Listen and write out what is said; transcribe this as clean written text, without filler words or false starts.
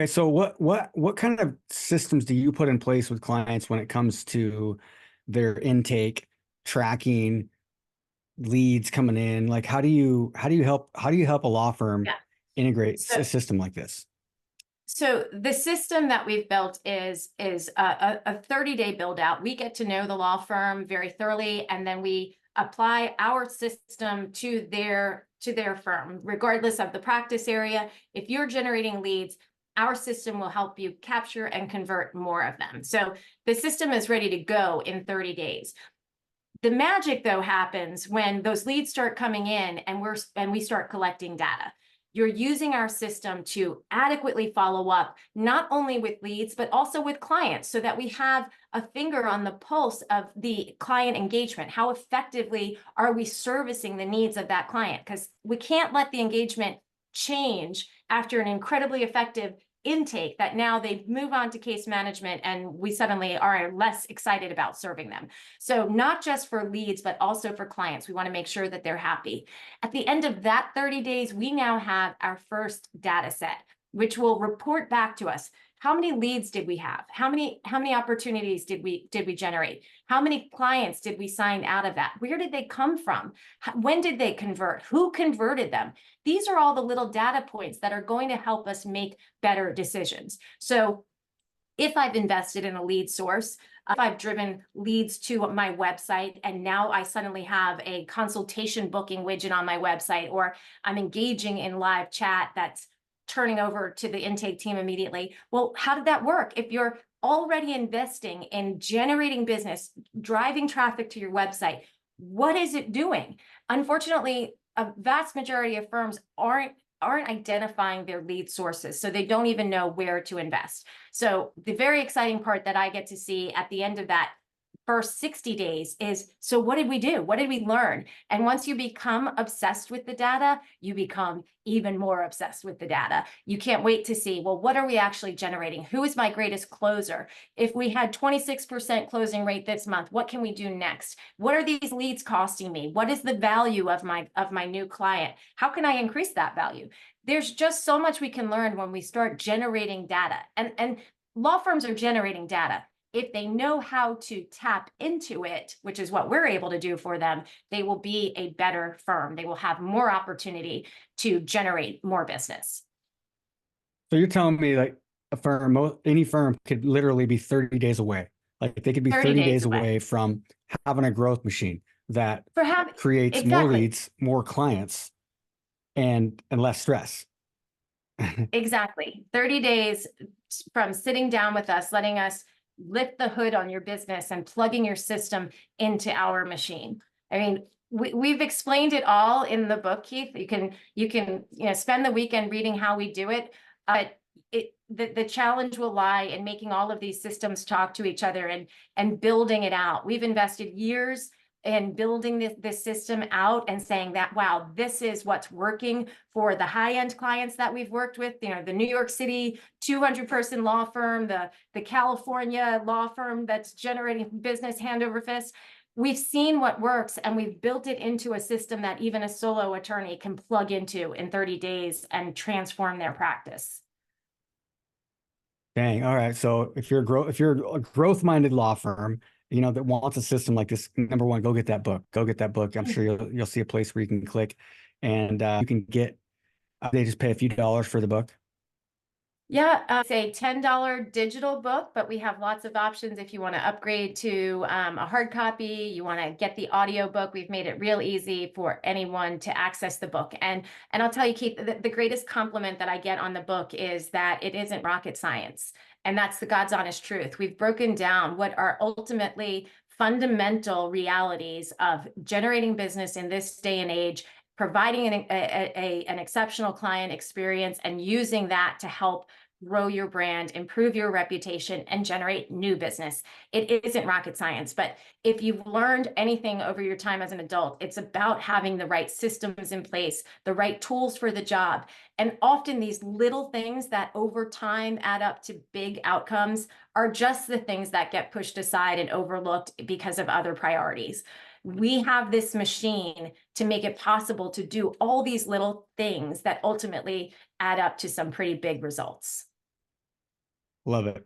Okay, so what kind of systems do you put in place with clients when it comes to their intake, tracking, leads coming in? Like how do you help a law firm Yeah. integrate So a system like this? so the system that we've built is a 30-day build out. We get to know the law firm very thoroughly, and then we apply our system to their firm, regardless of the practice area. If you're generating leads, our system will help you capture and convert more of them. So the system is ready to go in 30 days. The magic, though, happens when those leads start coming in and we start collecting data. You're using our system to adequately follow up, not only with leads, but also with clients, so that we have a finger on the pulse of the client engagement. How effectively are we servicing the needs of that client? Because we can't let the engagement change after an incredibly effective intake that now they move on to case management and we suddenly are less excited about serving them. So not just for leads, but also for clients, we want to make sure that they're happy. At the end of that 30 days, we now have our first data set, which will report back to us. How many leads did we have? How many opportunities did we generate? How many clients did we sign out of that? Where did they come from? When did they convert? Who converted them? These are all the little data points that are going to help us make better decisions. So if I've invested in a lead source, if I've driven leads to my website and now I suddenly have a consultation booking widget on my website, or I'm engaging in live chat that's turning over to the intake team immediately. Well, how did that work? If you're already investing in generating business, driving traffic to your website, what is it doing? Unfortunately, a vast majority of firms aren't identifying their lead sources, so they don't even know where to invest. So the very exciting part that I get to see at the end of that first 60 days is, so what did we do? What did we learn? And once you become obsessed with the data, you become even more obsessed with the data. You can't wait to see, well, what are we actually generating? Who is my greatest closer? If we had 26% closing rate this month, what can we do next? What are these leads costing me? What is the value of my new client? How can I increase that value? There's just so much we can learn when we start generating data. And law firms are generating data. If they know how to tap into it, which is what we're able to do for them, they will be a better firm. They will have more opportunity to generate more business. So you're telling me like any firm could literally be 30 days away. Like they could be 30 30 days days away. away from having a growth machine that For having, creates more exactly, leads, more clients, and less stress. exactly. 30 days from sitting down with us, letting us lift the hood on your business and plugging your system into our machine. I mean, we've explained it all in the book, Keith. You can spend the weekend reading how we do it. But the challenge will lie in making all of these systems talk to each other and building it out. We've invested years in building this system out and saying that, wow, this is what's working for the high-end clients that we've worked with, the New York City 200-person law firm, the California law firm that's generating business hand over fist. We've seen what works, and we've built it into a system that even a solo attorney can plug into in 30 days and transform their practice. Dang. All right. So if you're a growth-minded law firm, that wants a system like this, number one, go get that book. Go get that book. I'm sure you'll see a place where you can click and you can get. They just pay a few dollars for the book. Yeah, it's a $10 digital book, but we have lots of options if you want to upgrade to a hard copy, you want to get the audio book. We've made it real easy for anyone to access the book. And I'll tell you, Keith, the greatest compliment that I get on the book is that it isn't rocket science. And that's the God's honest truth. We've broken down what are ultimately fundamental realities of generating business in this day and age, providing an exceptional client experience, and using that to help grow your brand, improve your reputation, and generate new business. It isn't rocket science, but if you've learned anything over your time as an adult, it's about having the right systems in place, the right tools for the job. And often these little things that over time add up to big outcomes are just the things that get pushed aside and overlooked because of other priorities. We have this machine to make it possible to do all these little things that ultimately add up to some pretty big results. Love it.